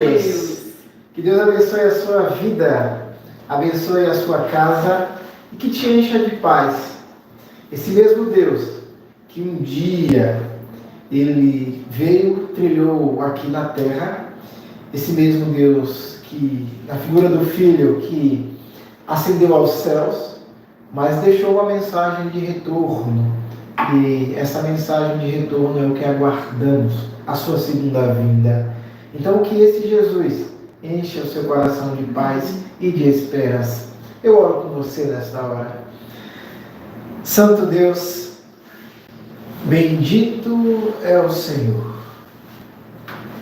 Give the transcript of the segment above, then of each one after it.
Deus. Que Deus abençoe a sua vida, abençoe a sua casa e que te encha de paz. Esse mesmo Deus que um dia Ele veio, trilhou aqui na terra, esse mesmo Deus que, na figura do Filho, que ascendeu aos céus, mas deixou uma mensagem de retorno. E essa mensagem de retorno é o que aguardamos, a sua segunda vinda. Então que esse Jesus encha o seu coração de paz e de esperança. Eu oro com você nesta hora. Santo Deus, bendito é o Senhor.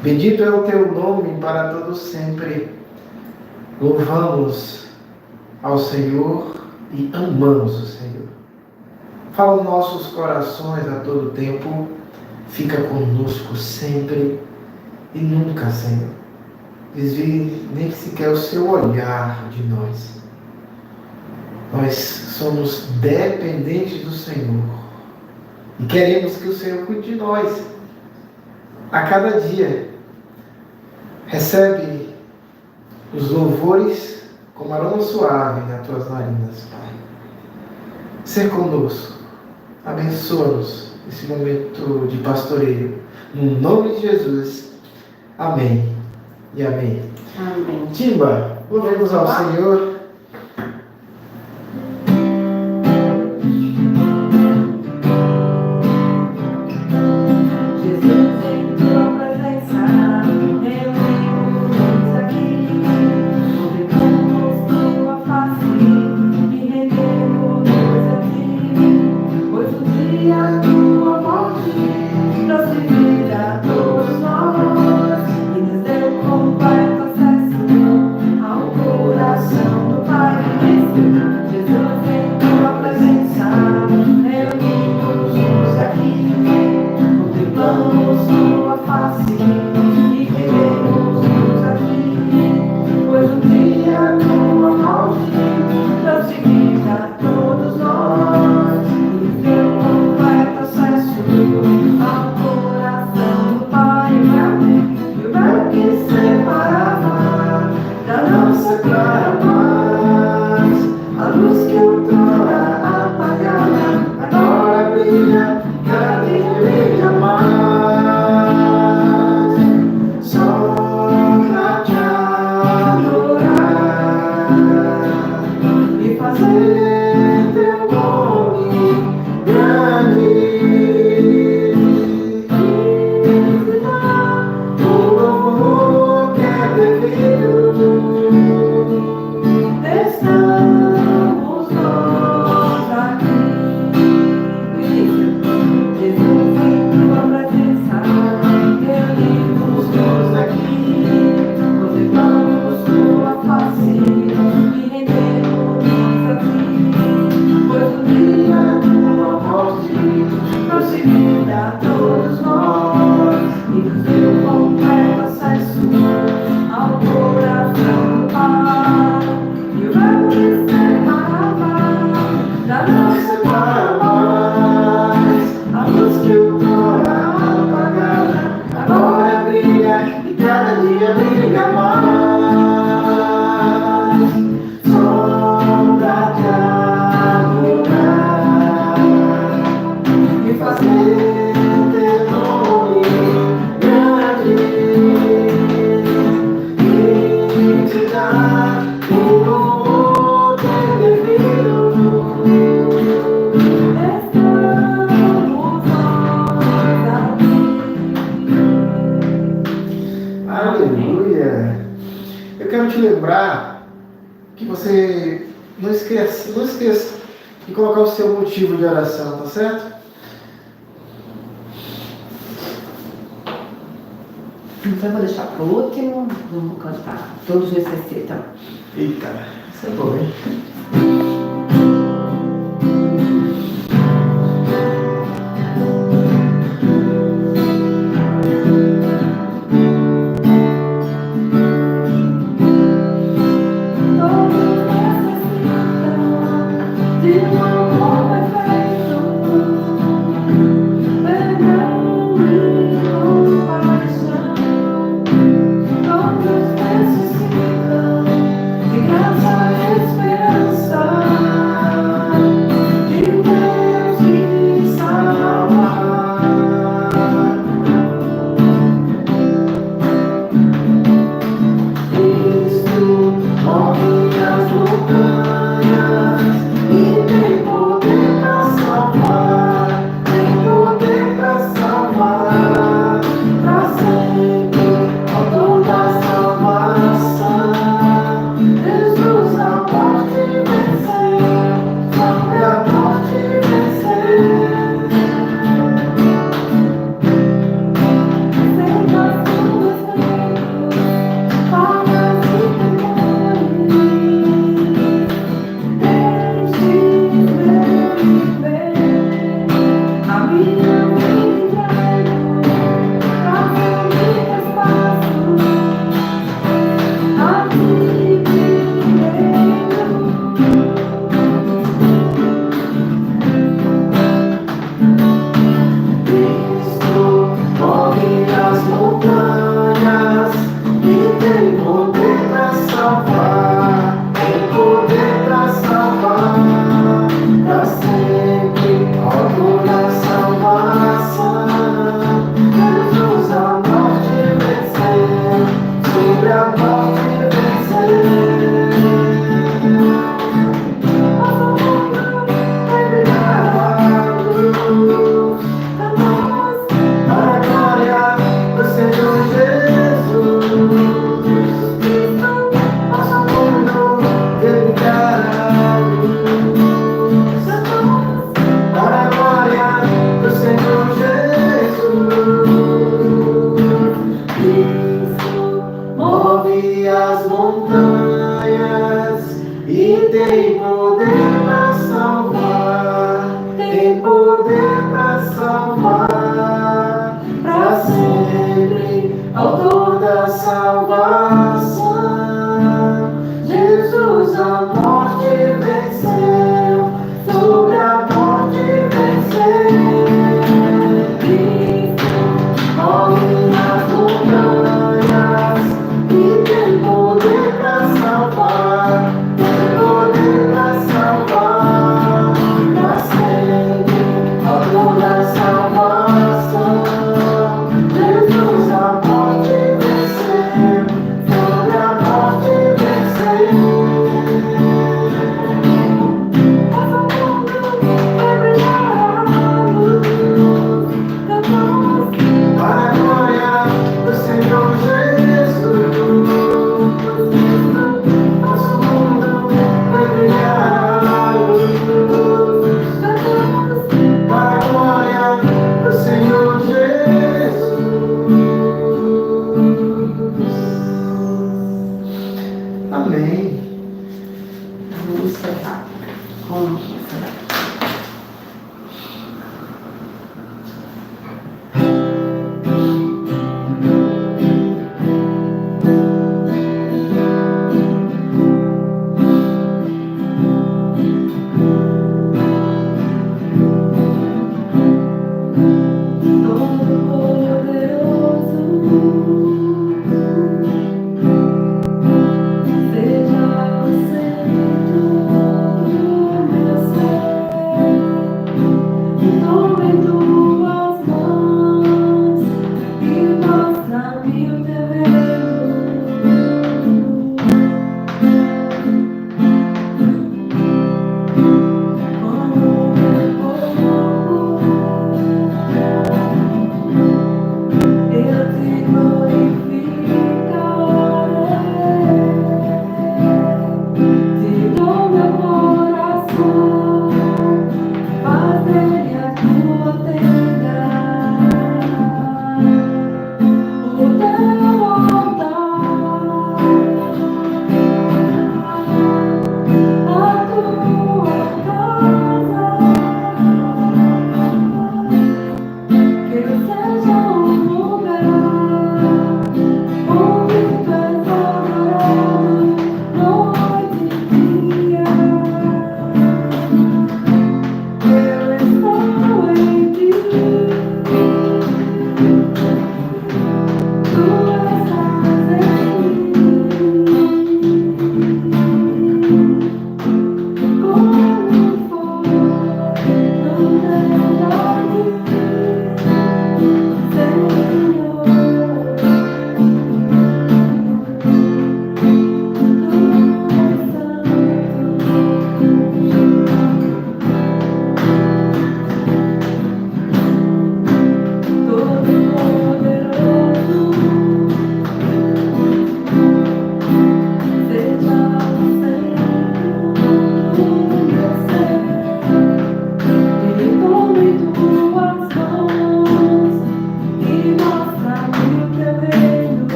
Bendito é o teu nome para todo sempre. Louvamos ao Senhor e amamos o Senhor. Fala aos nossos corações a todo tempo. Fica conosco sempre e nunca, Senhor, desvie nem sequer o seu olhar de nós. Nós somos dependentes do Senhor e queremos que o Senhor cuide de nós a cada dia. Recebe os louvores como aroma suave nas tuas narinas, Pai. Ser conosco, abençoa-nos nesse momento de pastoreio. No nome de Jesus. Amém e amém. Amém. Timba, louvemos ao Senhor. Jesus, em tua presença, reunimos aqui, contemplamos tua face e rendemos a ti, pois o dia tua morte trouxe vida a todos nós e nos deu completo acesso ao coração do Pai. Jesus, em tua presença, reunimos aqui, contemplamos tua face e queremos aqui, pois um dia tua morte trouxe vida a todos nós e nos deu completo acesso ao coração do Pai. E o véu que separava da nossa clara paz, a luz que outrora apagada, agora brilha, cada dia brilha mais. Só pra te adorar e fazer teu nome grande e te dar o louvor que é devido. Estamos nós aqui. Jesus, em tua presença, reunimos todos aqui, contemplamos tua face e rendemos a ti, pois o dia tua morte trouxe vida a todos nós e nos deu completo acesso ao coração do Pai. E o véu que separava da nossa clara paz, a luz que outrora apagada, agora brilha e cada dia brilha mais. Só pra te adorar e fazer teu nome grande e te dar o louvor que é devido. Estamos nós aqui. Aleluia! Eu quero te lembrar que você não esqueça de colocar o seu motivo de oração, tá certo? Então eu vou deixar pro último, vamos cantar. Todos necessitam. Eita, isso é bom, hein? Todos necessitam de um amor perfeito, perdão e compaixão. Todos tem poder pra salvar, tem poder pra salvar, pra sempre, autor da salvação. Jesus a morte venceu, sobre a morte venceu. Move as montanhas e tem poder pra salvar, tem poder pra salvar, pra sempre, autor da salvação. Jesus a morte venceu, sobre a morte venceu. Cristo move as montanhas e tem poder pra salvar, tem poder pra salvar, pra sempre, autor da salvação. Jesus a morte venceu,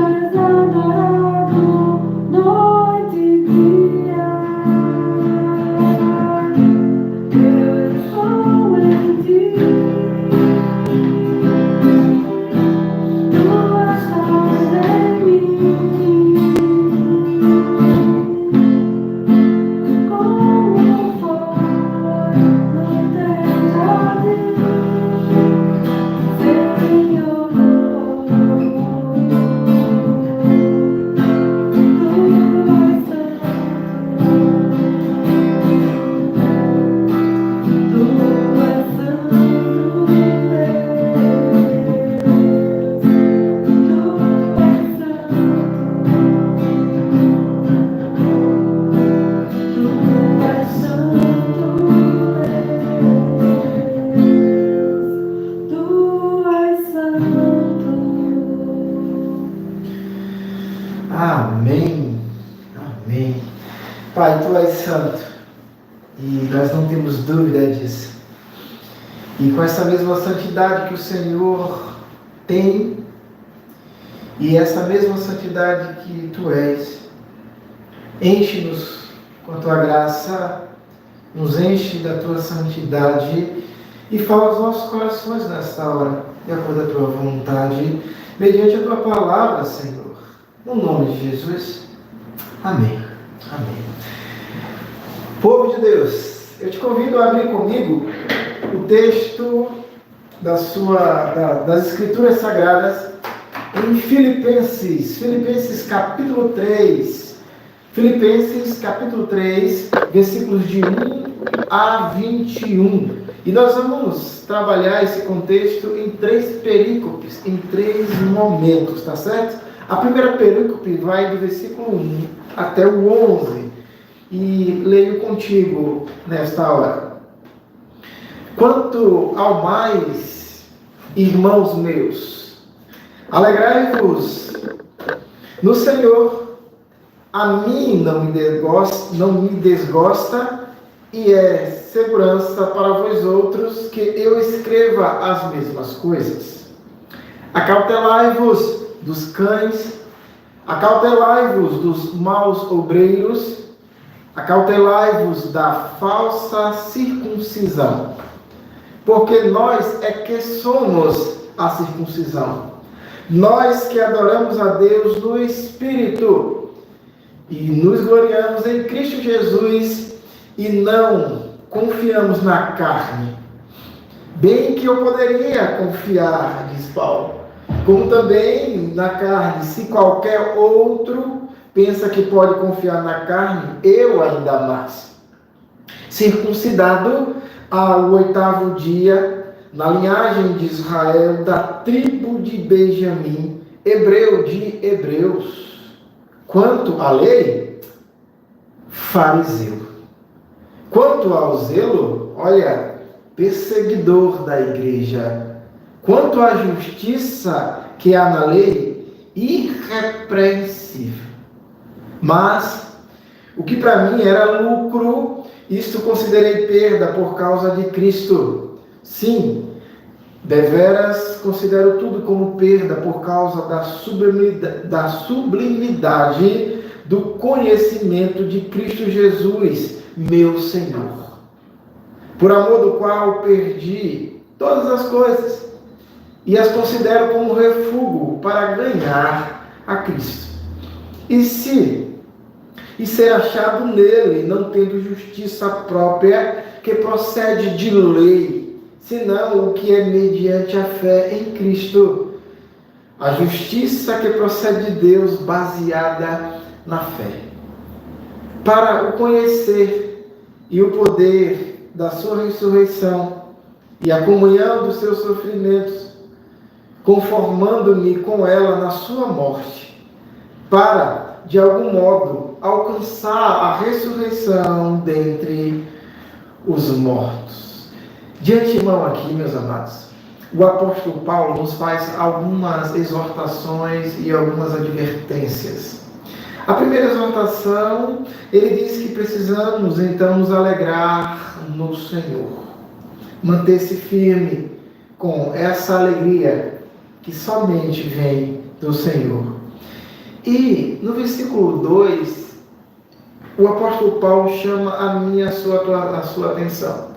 és adorado noite e dia. Eu estou em ti. Tu estás em mim. Como foi na eternidade, Senhor. Amém. Amém. Pai, Tu és santo e nós não temos dúvida disso. E com essa mesma santidade que o Senhor tem e essa mesma santidade que Tu és, enche-nos com a Tua graça, nos enche da Tua santidade e fala aos nossos corações nesta hora, de acordo com a Tua vontade, mediante a Tua palavra, Senhor. No nome de Jesus. Amém. Amém. Povo de Deus, eu te convido a abrir comigo o texto das Escrituras Sagradas em Filipenses capítulo 3. Filipenses capítulo 3, versículos de 1 a 21. E nós vamos trabalhar esse contexto em 3 perícopes, em 3 momentos, tá certo? A primeira perícope vai do versículo 1 até o 11. E leio contigo nesta hora. Quanto ao mais, irmãos meus, alegrai-vos no Senhor. A mim não me desgosta e é segurança para vós outros que eu escreva as mesmas coisas. Acautelai-vos dos cães, acautelai-vos dos maus obreiros, acautelai-vos da falsa circuncisão, porque nós é que somos a circuncisão, nós que adoramos a Deus no Espírito e nos gloriamos em Cristo Jesus e não confiamos na carne. Bem que eu poderia confiar, diz Paulo, como também na carne, se qualquer outro pensa que pode confiar na carne, eu ainda mais. Circuncidado ao 8º dia, na linhagem de Israel, da tribo de Benjamim, hebreu de hebreus. Quanto à lei, fariseu. Quanto ao zelo, olha, perseguidor da igreja. Quanto à justiça que há na lei, irrepreensível. Mas, o que para mim era lucro, isto considerei perda por causa de Cristo. Sim, deveras considero tudo como perda por causa da sublimidade do conhecimento de Cristo Jesus, meu Senhor. Por amor do qual perdi todas as coisas e as considero como refúgio para ganhar a Cristo. E ser achado nele, não tendo justiça própria que procede de lei, senão o que é mediante a fé em Cristo, a justiça que procede de Deus baseada na fé. Para o conhecer e o poder da sua ressurreição e a comunhão dos seus sofrimentos, conformando-me com ela na sua morte, para, de algum modo, alcançar a ressurreição dentre os mortos. De antemão aqui, meus amados, o apóstolo Paulo nos faz algumas exortações e algumas advertências. A primeira exortação, ele diz que precisamos então nos alegrar no Senhor, manter-se firme com essa alegria que somente vem do Senhor. E no versículo 2, o apóstolo Paulo chama a minha a sua atenção.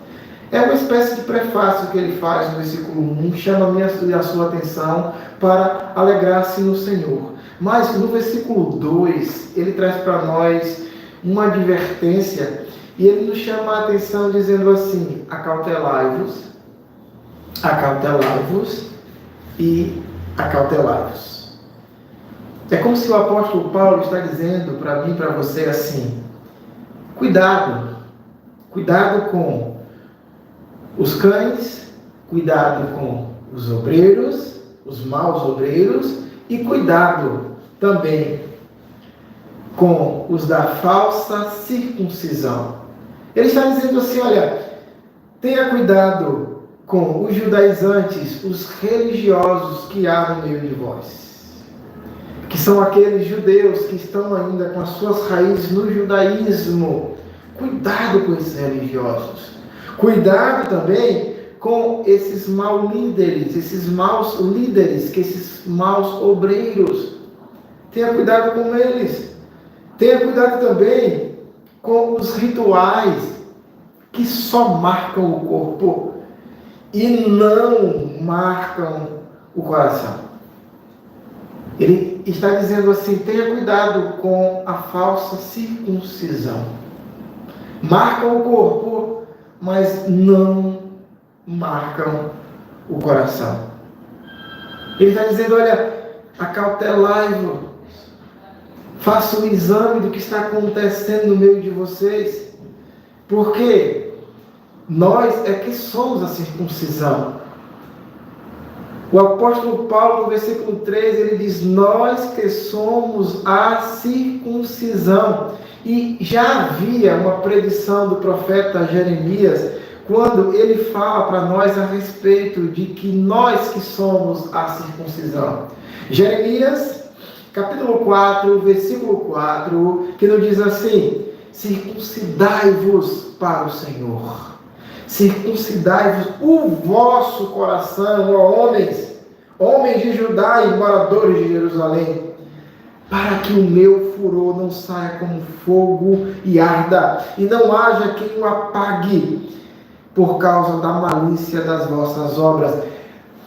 É uma espécie de prefácio que ele faz no versículo 1, chama a minha e a sua atenção para alegrar-se no Senhor. Mas no versículo 2, ele traz para nós uma advertência e ele nos chama a atenção dizendo assim: acautelai-vos e acautelai-vos. É como se o apóstolo Paulo está dizendo para mim e para você assim: cuidado com os cães, cuidado com os obreiros, os maus obreiros, e cuidado também com os da falsa circuncisão. Ele está dizendo assim: olha, tenha cuidado com os judaizantes, os religiosos que há no meio de vós, que são aqueles judeus que estão ainda com as suas raízes no judaísmo. Cuidado com esses religiosos. Cuidado também com esses maus líderes, esses maus obreiros. Tenha cuidado com eles. Tenha cuidado também com os rituais que só marcam o corpo e não marcam o coração. Ele está dizendo assim: tenha cuidado com a falsa circuncisão. Marcam o corpo, mas não marcam o coração. Ele está dizendo: olha, acautelai-vos, faça um exame do que está acontecendo no meio de vocês, porque nós é que somos a circuncisão. O apóstolo Paulo, no versículo 3, ele diz: nós que somos a circuncisão. E já havia uma predição do profeta Jeremias, quando ele fala para nós a respeito de que nós que somos a circuncisão. Jeremias, capítulo 4, versículo 4, que nos diz assim: circuncidai-vos para o Senhor. Circuncidai-vos o vosso coração, ó homens de Judá e moradores de Jerusalém, para que o meu furor não saia como fogo e arda, e não haja quem o apague por causa da malícia das vossas obras.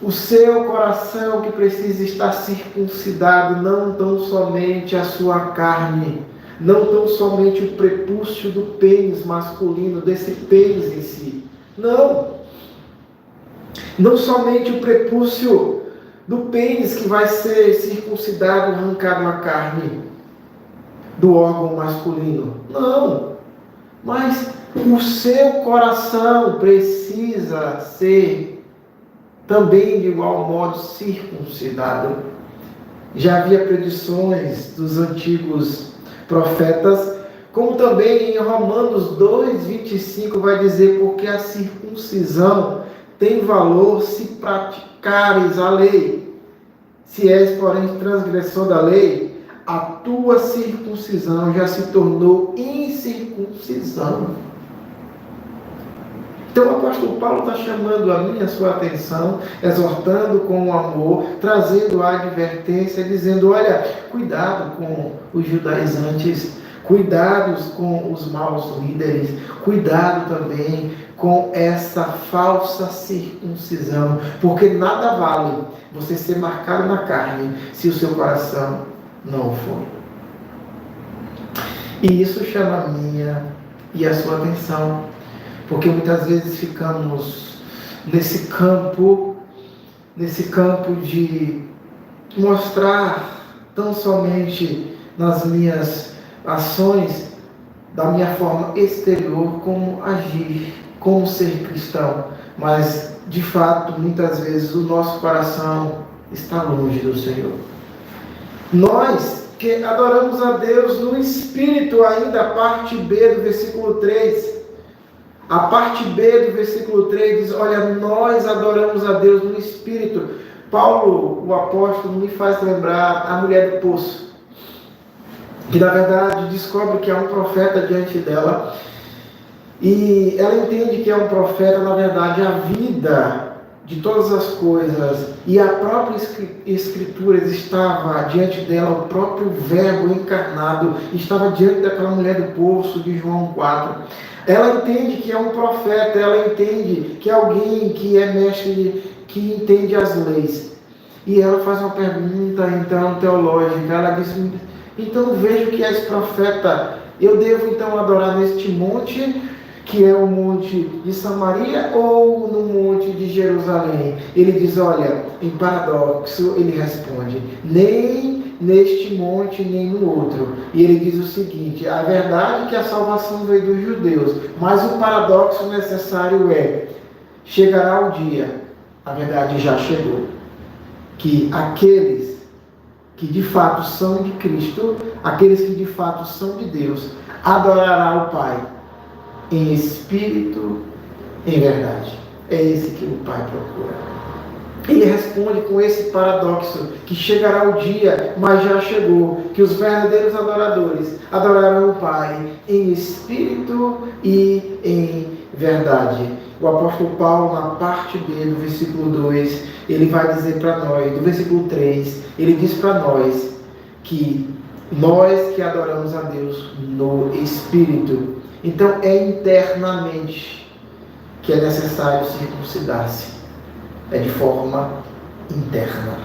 O seu coração que precisa estar circuncidado, não tão somente a sua carne, não tão somente o prepúcio do pênis masculino, desse pênis em si. Não somente o prepúcio do pênis que vai ser circuncidado, arrancado a carne do órgão masculino. Não. Mas o seu coração precisa ser também de igual modo circuncidado. Já havia predições dos antigos profetas, como também em Romanos 2:25 vai dizer: porque a circuncisão tem valor se praticares a lei. Se és, porém, transgressor da lei, a tua circuncisão já se tornou incircuncisão. Então o apóstolo Paulo está chamando a minha e a sua atenção, exortando com amor, trazendo a advertência, dizendo: olha, cuidado com os judaizantes, cuidados com os maus líderes, cuidado também com essa falsa circuncisão, porque nada vale você ser marcado na carne se o seu coração não o for. E isso chama a minha e a sua atenção, porque muitas vezes ficamos nesse campo de mostrar tão somente nas minhas ações, da minha forma exterior, como agir, como ser cristão, mas de fato muitas vezes o nosso coração está longe do Senhor. Nós que adoramos a Deus no Espírito, ainda a parte B do versículo 3, a parte B do versículo 3 diz: olha, nós adoramos a Deus no Espírito. Paulo, o apóstolo, me faz lembrar a mulher do poço, que na verdade descobre que há um profeta diante dela, e ela entende que é um profeta. Na verdade, a vida de todas as coisas, e a própria Escritura estava diante dela, o próprio Verbo encarnado estava diante daquela mulher do poço de João 4. Ela entende que é um profeta, ela entende que é alguém que é mestre, que entende as leis. E ela faz uma pergunta, então, teológica. Ela diz: então vejo que és profeta, eu devo então adorar neste monte, que é o monte de Samaria, ou no monte de Jerusalém? Ele diz: olha, em paradoxo, ele responde: nem neste monte, nem no outro. E ele diz o seguinte: a verdade é que a salvação veio dos judeus, mas o paradoxo necessário é: chegará o dia, a verdade já chegou, que aqueles que de fato são de Cristo, aqueles que de fato são de Deus, adorará o Pai em espírito, em verdade. É esse que o Pai procura. Ele responde com esse paradoxo, que chegará o dia, mas já chegou, que os verdadeiros adoradores adorarão o Pai em espírito e em verdade. O apóstolo Paulo, na parte B do versículo 2, ele vai dizer para nós, do versículo 3, ele diz para nós que nós que adoramos a Deus no espírito, então é internamente que é necessário circuncidar-se. É de forma interna.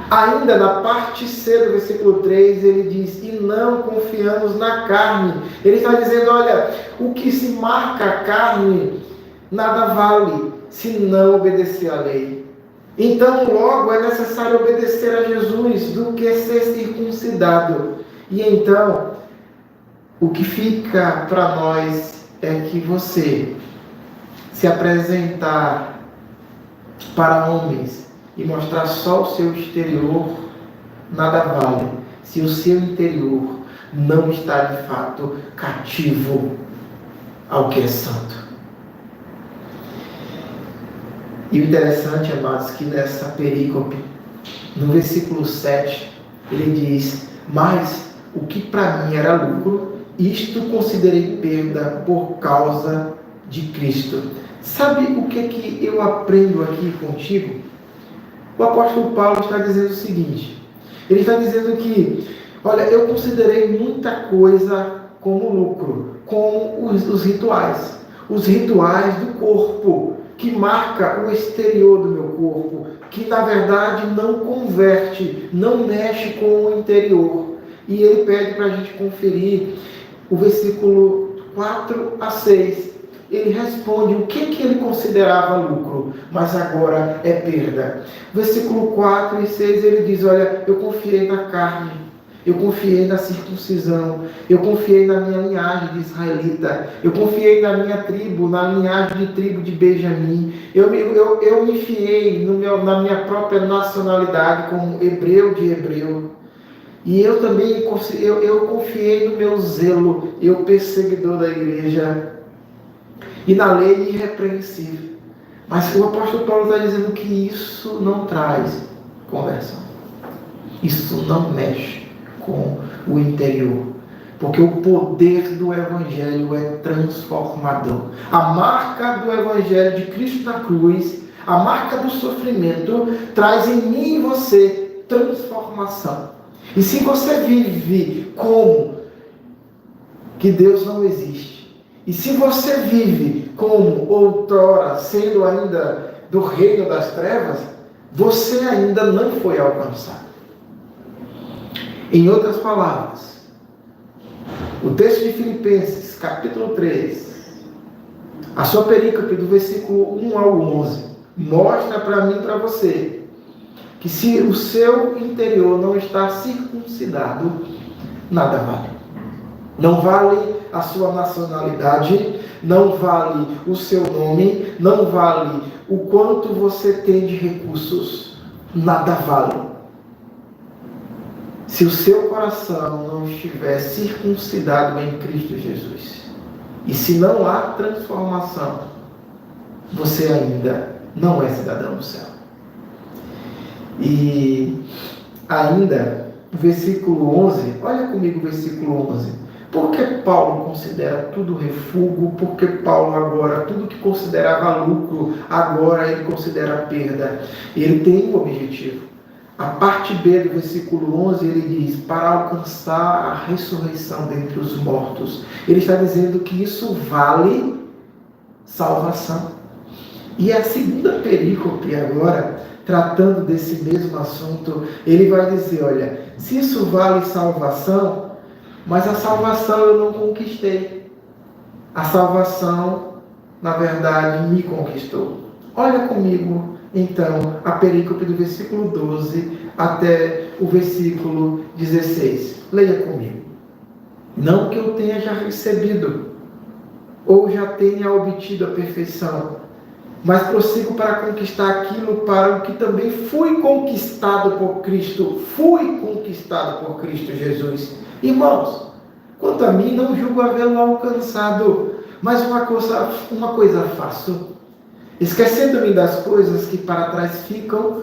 Ainda na parte C do versículo 3, ele diz: e não confiamos na carne. Ele está dizendo: olha, o que se marca a carne nada vale se não obedecer à lei. Então, logo, é necessário obedecer a Jesus do que ser circuncidado. E então, o que fica para nós é que você se apresentar para homens e mostrar só o seu exterior, nada vale se o seu interior não está de fato cativo ao que é santo. E o interessante, amados, que nessa perícope, no versículo 7, ele diz: mas o que para mim era lucro, isto considerei perda por causa de Cristo. Sabe o que eu aprendo aqui contigo? O apóstolo Paulo está dizendo o seguinte: ele está dizendo que, olha, eu considerei muita coisa como lucro, como os rituais do corpo, que marca o exterior do meu corpo, que na verdade não converte, não mexe com o interior. E ele pede para a gente conferir o versículo 4 a 6. Ele responde o que ele considerava lucro, mas agora é perda. Versículo 4 e 6 ele diz: olha, eu confiei na carne, eu confiei na circuncisão, eu confiei na minha linhagem de israelita, eu confiei na minha tribo, na linhagem de tribo de Benjamim, eu me fiei na minha própria nacionalidade como hebreu de hebreu. E eu também eu confiei no meu zelo, eu perseguidor da igreja, e na lei irrepreensível. Mas o apóstolo Paulo está dizendo que isso não traz conversão. Isso não mexe com o interior. Porque o poder do Evangelho é transformador. A marca do Evangelho de Cristo na cruz, a marca do sofrimento, traz em mim e você transformação. E se você vive como que Deus não existe, e se você vive como outrora, sendo ainda do reino das trevas, você ainda não foi alcançado. Em outras palavras, o texto de Filipenses, capítulo 3, a sua perícope do versículo 1 ao 11, mostra para mim e para você que se o seu interior não está circuncidado, nada vale. Não vale a sua nacionalidade, não vale o seu nome, não vale o quanto você tem de recursos, nada vale. Se o seu coração não estiver circuncidado em Cristo Jesus, e se não há transformação, você ainda não é cidadão do céu. E ainda, o versículo 11, olha comigo o versículo 11. Por que Paulo considera tudo refúgio? Por que Paulo agora, tudo que considerava lucro, agora ele considera perda? Ele tem um objetivo. A parte B do versículo 11, ele diz, para alcançar a ressurreição dentre os mortos. Ele está dizendo que isso vale salvação. E a segunda perícope agora, tratando desse mesmo assunto, ele vai dizer, olha, se isso vale salvação, mas a salvação eu não conquistei. A salvação, na verdade, me conquistou. Olha comigo, então, a perícope do versículo 12 até o versículo 16. Leia comigo. Não que eu tenha já recebido, ou já tenha obtido a perfeição, mas prossigo para conquistar aquilo para o que também fui conquistado por Cristo. Fui conquistado por Cristo Jesus. Irmãos, quanto a mim, não julgo havê-lo alcançado, mas uma coisa faço, esquecendo-me das coisas que para trás ficam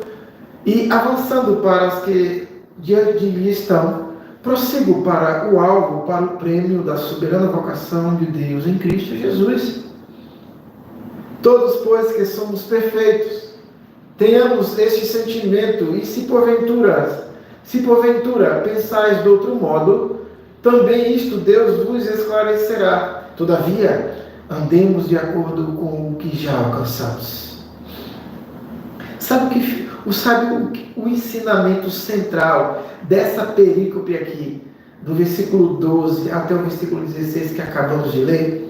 e avançando para as que diante de mim estão, prossigo para o alvo, para o prêmio da soberana vocação de Deus em Cristo Jesus. Todos, pois, que somos perfeitos, tenhamos este sentimento, e se porventura pensais de outro modo, também isto Deus vos esclarecerá. Todavia, andemos de acordo com o que já alcançamos. Sabe o ensinamento central dessa perícope aqui, do versículo 12 até o versículo 16 que acabamos de ler?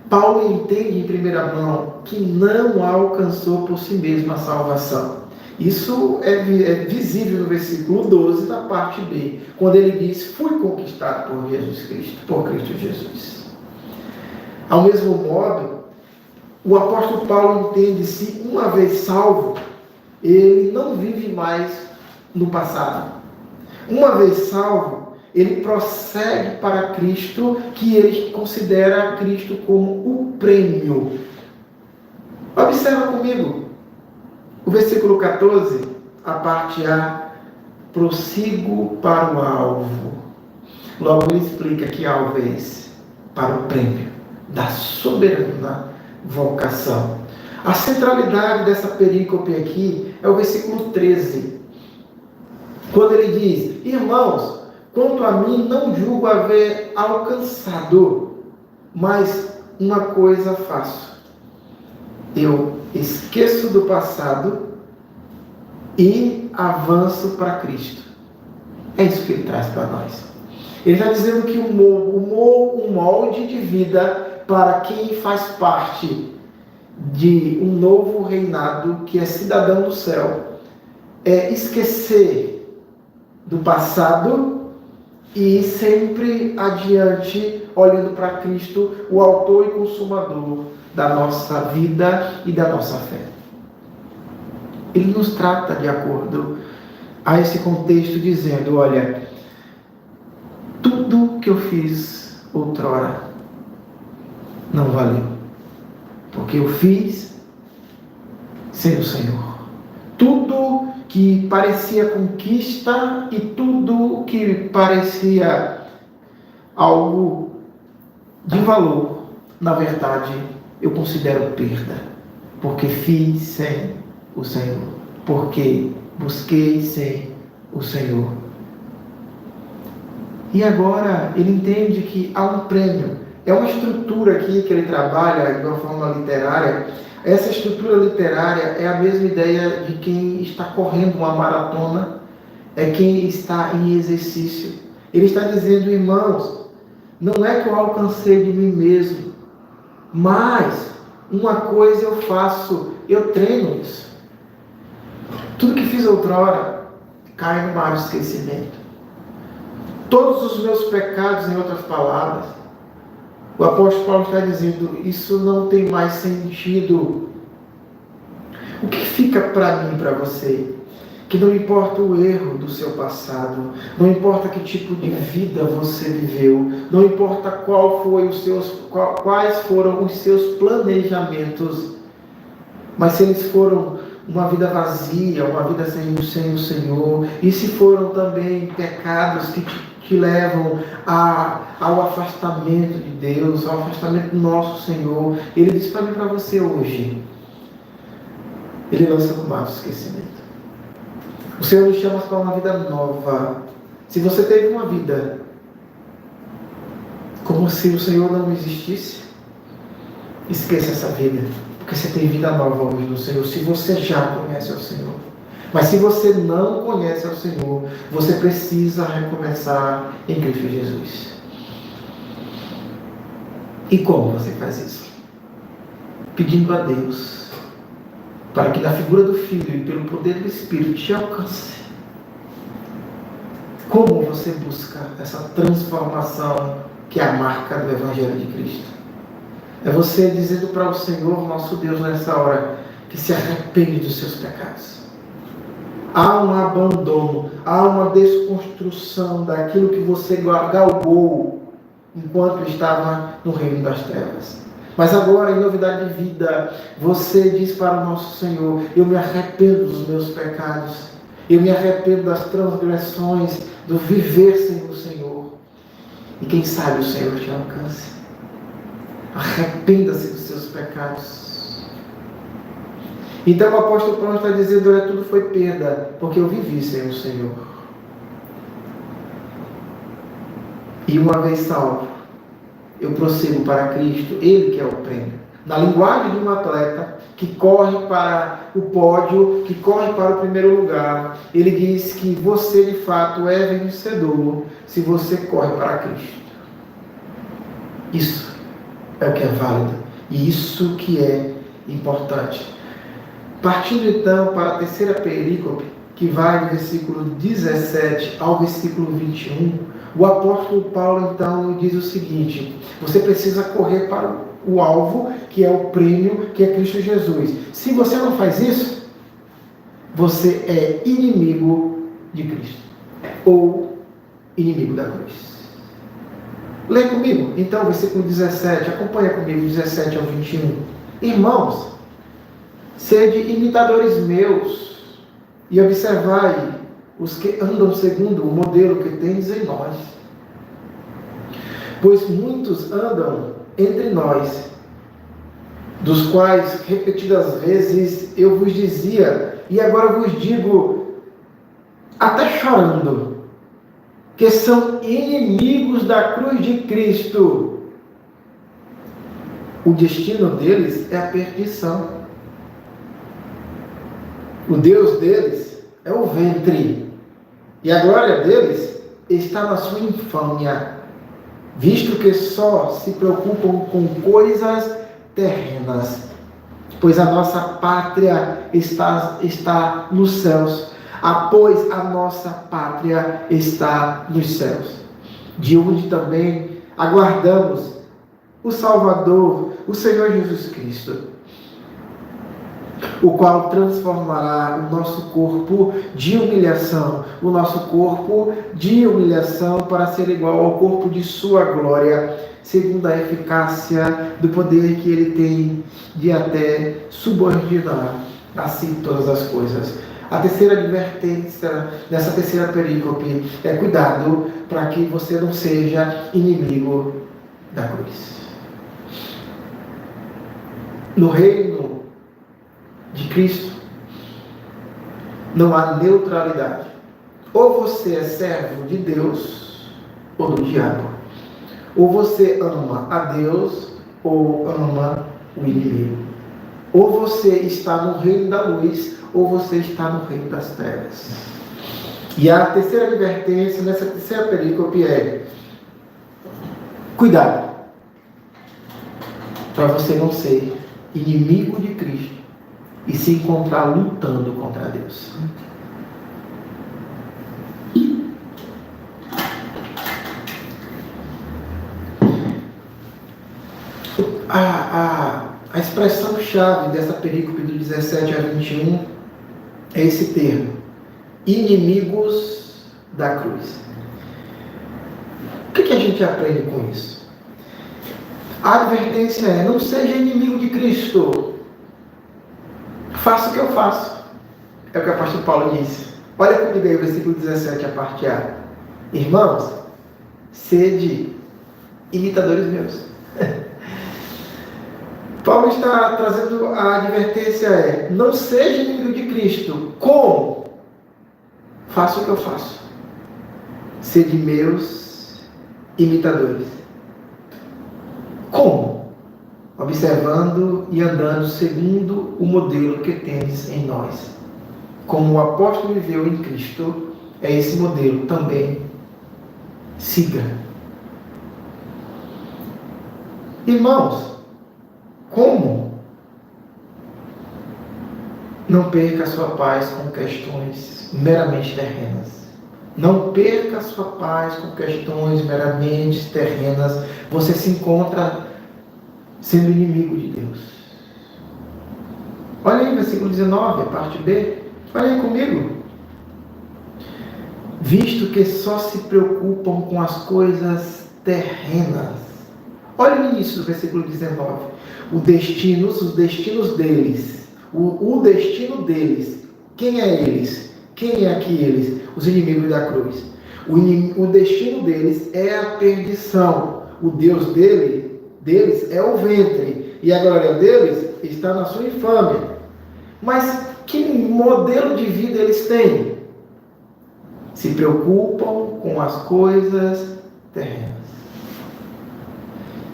Paulo entende em primeira mão que não alcançou por si mesmo a salvação. Isso é visível no versículo 12 da parte B, quando ele diz, fui conquistado por Jesus Cristo, por Cristo Jesus. Ao mesmo modo, o apóstolo Paulo entende-se, uma vez salvo, ele não vive mais no passado. Uma vez salvo, ele prossegue para Cristo, que ele considera Cristo como o prêmio. Observa comigo. O versículo 14, a parte A, prossigo para o alvo. Logo ele explica que alvo é esse? Para o prêmio da soberana vocação. A centralidade dessa perícope aqui é o versículo 13. Quando ele diz, irmãos, quanto a mim não julgo haver alcançado, mas uma coisa faço. Eu esqueço do passado e avanço para Cristo. É isso que ele traz para nós. Ele está dizendo que um molde de vida para quem faz parte de um novo reinado, que é cidadão do céu, é esquecer do passado e ir sempre adiante, olhando para Cristo, o autor e consumador da nossa vida e da nossa fé. Ele nos trata de acordo a esse contexto, dizendo, olha, tudo que eu fiz outrora não valeu, porque eu fiz sem o Senhor. Tudo que parecia conquista e tudo que parecia algo de valor, na verdade, eu considero perda, porque fiz sem o Senhor, porque busquei sem o Senhor. E agora ele entende que há um prêmio. É uma estrutura aqui que ele trabalha de uma forma literária. Essa estrutura literária é a mesma ideia de quem está correndo uma maratona, é quem está em exercício. Ele está dizendo, irmãos, não é que eu alcancei de mim mesmo, mas uma coisa eu faço, eu treino isso. Tudo que fiz outrora cai no mar do esquecimento. Todos os meus pecados, em outras palavras, o apóstolo Paulo está dizendo, isso não tem mais sentido. O que fica para mim e para você? Que não importa o erro do seu passado, não importa que tipo de vida você viveu, não importa quais foram os seus planejamentos, mas se eles foram uma vida vazia, uma vida sem o Senhor, e se foram também pecados que te que levam ao afastamento de Deus, ao afastamento do nosso Senhor. Ele diz para mim e para você hoje, Ele não se arrumava o esquecimento. O Senhor nos chama para uma vida nova. Se você teve uma vida como se o Senhor não existisse, esqueça essa vida, porque você tem vida nova hoje no Senhor, se você já conhece o Senhor. Mas se você não conhece o Senhor, você precisa recomeçar em Cristo Jesus. E como você faz isso? Pedindo a Deus para que na figura do Filho e pelo poder do Espírito te alcance. Como você busca essa transformação que é a marca do Evangelho de Cristo? É você dizendo para o Senhor, nosso Deus, nessa hora, que se arrepende dos seus pecados. Há um abandono, há uma desconstrução daquilo que você galgou enquanto estava no reino das trevas. Mas agora, em novidade de vida, você diz para o nosso Senhor: eu me arrependo dos meus pecados, eu me arrependo das transgressões, do viver sem o Senhor. E quem sabe o Senhor te alcance. Arrependa-se dos seus pecados. Então o apóstolo Paulo está dizendo: olha, tudo foi perda, porque eu vivi sem o Senhor. E uma vez salvo, eu prossigo para Cristo, Ele que é o prêmio. Na linguagem de um atleta que corre para o pódio, que corre para o primeiro lugar, ele diz que você de fato é vencedor se você corre para Cristo. Isso é o que é válido e isso que é importante. Partindo então para a terceira perícope, que vai do versículo 17 ao versículo 21, o apóstolo Paulo então diz o seguinte: você precisa correr para o alvo, que é o prêmio, que é Cristo Jesus. Se você não faz isso, você é inimigo de Cristo, ou inimigo da cruz. Lê comigo, então, versículo 17, acompanha comigo, 17 ao 21. Irmãos, sede imitadores meus, e observai os que andam segundo o modelo que tendes em nós. Pois muitos andam entre nós, dos quais repetidas vezes eu vos dizia, e agora vos digo, até chorando, que são inimigos da cruz de Cristo. O destino deles é a perdição. O Deus deles é o ventre. E a glória deles está na sua infâmia, visto que só se preocupam com coisas terrenas. Pois a nossa pátria está nos céus. Pois a nossa pátria está nos céus, de onde também aguardamos o Salvador, o Senhor Jesus Cristo, o qual transformará o nosso corpo de humilhação, para ser igual ao corpo de sua glória, segundo a eficácia do poder que ele tem de até subordinar a si todas as coisas. A terceira advertência dessa terceira perícope é cuidado para que você não seja inimigo da cruz. No reino de Cristo não há neutralidade. Ou você é servo de Deus ou do diabo. Ou você ama a Deus ou ama o inimigo. Ou você está no reino da luz ou você está no reino das trevas. E a terceira advertência nessa terceira perícope é: cuidado para você não ser inimigo de Cristo e se encontrar lutando contra Deus. A expressão-chave dessa perícope do 17 a 21 é esse termo: inimigos da cruz. O que a gente aprende com isso? A advertência é: não seja inimigo de Cristo. Faça o que eu faço. É o que o apóstolo Paulo disse. Olha comigo aí o versículo 17, a parte A. Irmãos, sede imitadores meus. Paulo está trazendo a advertência não seja inimigo de Cristo. Como? Faça o que eu faço. Sede meus imitadores. Como? Observando e andando segundo o modelo que tens em nós. Como o apóstolo viveu em Cristo, é esse modelo também. Siga. Irmãos, como? Não perca a sua paz com questões meramente terrenas. Não perca a sua paz com questões meramente terrenas. Você se encontra sendo inimigo de Deus. Olha aí, versículo 19, a parte B. Olha aí comigo. Visto que só se preocupam com as coisas terrenas. Olha o início do versículo 19. Os destinos deles. O destino deles. Quem é eles? Quem é aqui eles? Os inimigos da cruz. O destino deles é a perdição. O Deus deles é o ventre. E a glória deles está na sua infâmia. Mas que modelo de vida eles têm? Se preocupam com as coisas terrenas.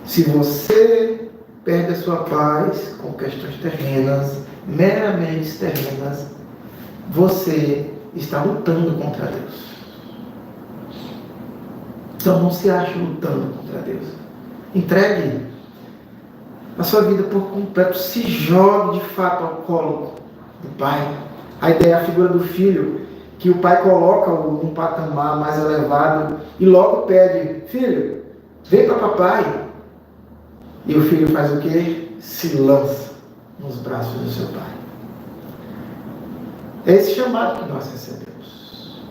Se você perde a sua paz com questões terrenas, meramente terrenas, você está lutando contra Deus. Então não se ache lutando contra Deus. Entregue a sua vida por completo. Se jogue de fato ao colo do Pai. A ideia é a figura do filho, que o pai coloca num patamar mais elevado e logo pede: filho, vem para papai. E o filho faz o quê? Se lança nos braços do seu pai. É esse chamado que nós recebemos.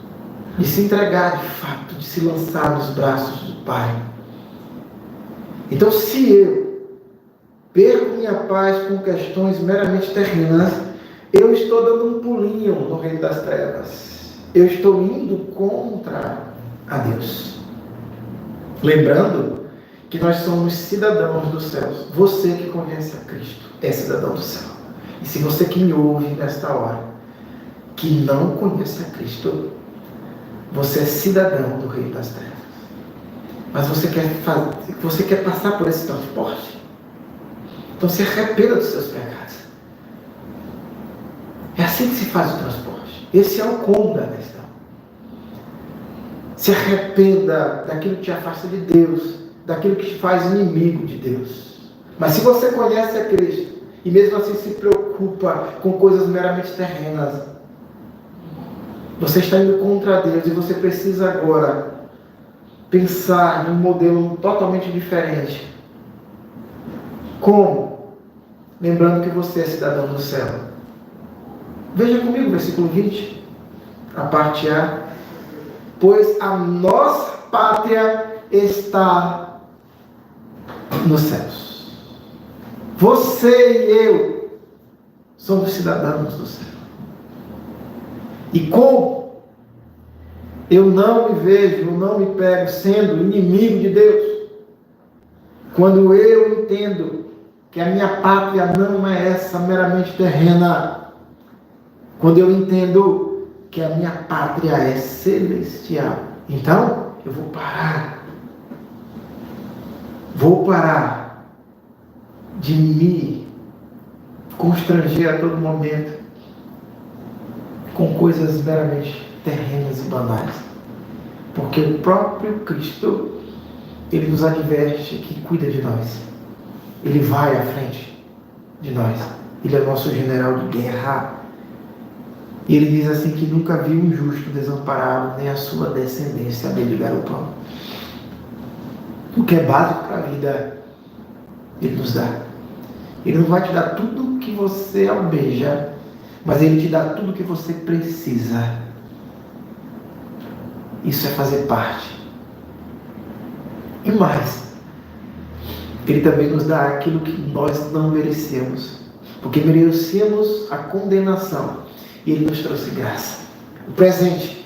De se entregar de fato, de se lançar nos braços do Pai. Então, se eu perco minha paz com questões meramente terrenas, eu estou dando um pulinho no reino das trevas. Eu estou indo contra a Deus. Lembrando que nós somos cidadãos dos céus. Você que conhece a Cristo é cidadão do céu. E se você que me ouve nesta hora, que não conhece a Cristo, você é cidadão do reino das trevas. Mas você quer passar por esse transporte? Então se arrependa dos seus pecados. É assim que se faz o transporte. Esse é o como da questão. Se arrependa daquilo que te afasta de Deus, daquilo que te faz inimigo de Deus. Mas se você conhece a Cristo e mesmo assim se preocupa com coisas meramente terrenas, você está indo contra Deus e você precisa agora pensar em um modelo totalmente diferente. Como? Lembrando que você é cidadão do céu. Veja comigo o versículo 20, a parte A. Pois a nossa pátria está nos céus. Você e eu somos cidadãos do céu. E como eu não me vejo, eu não me pego sendo inimigo de Deus, quando eu entendo que a minha pátria não é essa meramente terrena, quando eu entendo que a minha pátria é celestial, então eu vou parar de me constranger a todo momento com coisas meramente terrenas e banais. Porque o próprio Cristo, Ele nos adverte que cuida de nós. Ele vai à frente de nós. Ele é nosso general de guerra. E Ele diz assim que nunca viu um justo desamparado, nem a sua descendência a mendigar o pão. O que é básico para a vida, Ele nos dá. Ele não vai te dar tudo o que você almeja, mas Ele te dá tudo o que você precisa. Isso é fazer parte. E mais, Ele também nos dá aquilo que nós não merecemos, porque merecemos a condenação, e Ele nos trouxe graça. O presente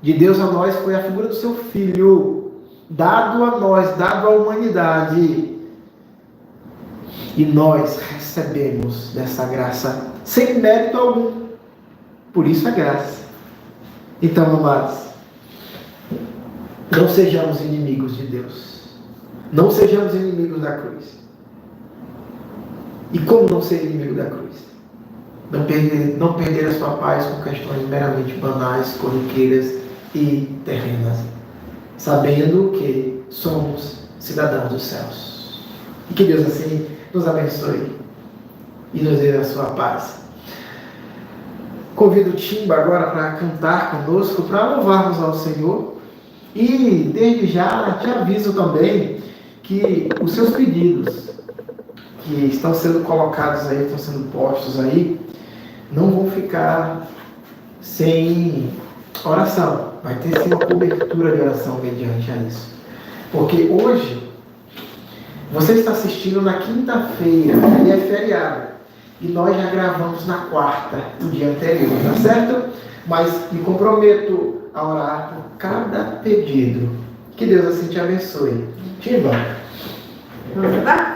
de Deus a nós foi a figura do seu Filho, dado a nós, dado à humanidade. E nós recebemos dessa graça sem mérito algum. Por isso a graça. Então, amados, não sejamos inimigos de Deus. Não sejamos inimigos da cruz. E como não ser inimigo da cruz? Não perder a sua paz com questões meramente banais, corriqueiras e terrenas. Sabendo que somos cidadãos dos céus. E que Deus assim nos abençoe e nos dê a sua paz. Convido o Timba agora para cantar conosco, para louvarmos ao Senhor. E desde já te aviso também que os seus pedidos que estão sendo colocados aí, estão sendo postos aí, não vão ficar sem oração. Vai ter sim uma cobertura de oração mediante a isso. Porque hoje você está assistindo na quinta-feira, e é feriado. E nós já gravamos na quarta, no dia anterior, tá certo? Mas me comprometo a orar por cada pedido. Que Deus assim te abençoe. Timba. Vamos lá?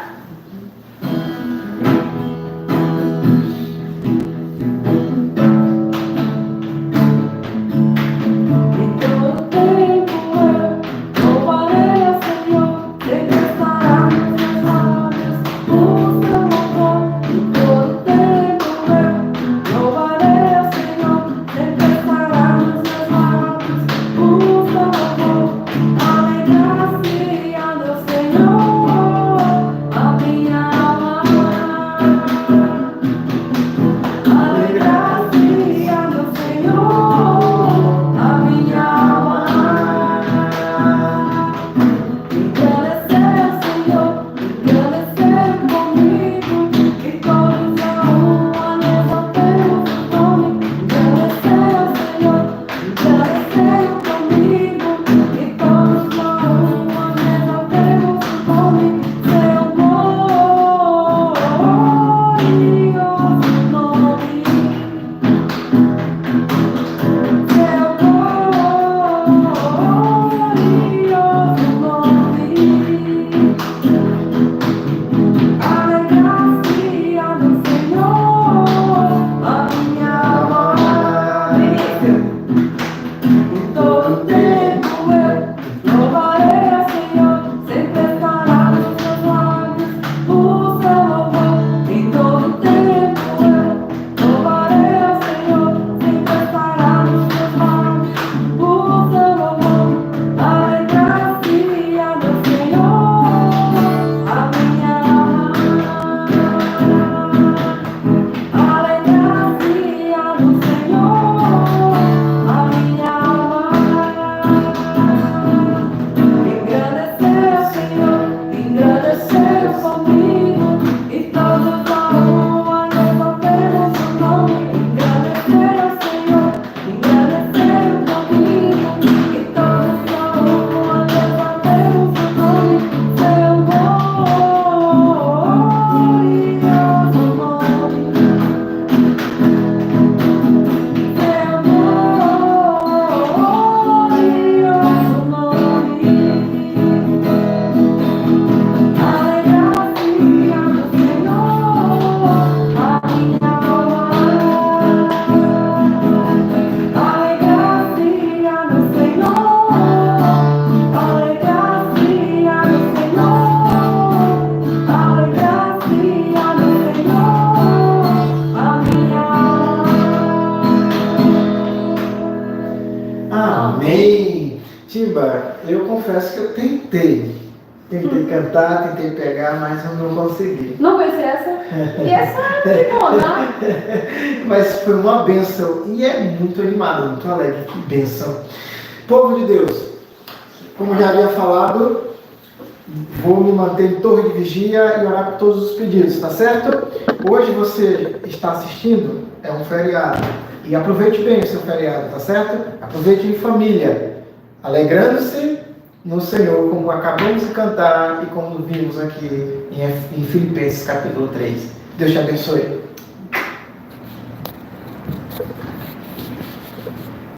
Amém. Timba, eu confesso que eu tentei cantar, tentei pegar, mas eu não consegui. Não conheci essa? E essa ficou, né? Mas foi uma bênção e é muito animado, muito alegre. Que bênção. Povo de Deus, como já havia falado, vou me manter em torre de vigia e orar por todos os pedidos, tá certo? Hoje você está assistindo, é um feriado. E aproveite bem o seu feriado, tá certo? Aproveite em família, alegrando-se no Senhor, como acabamos de cantar e como vimos aqui em Filipenses capítulo 3. Deus te abençoe.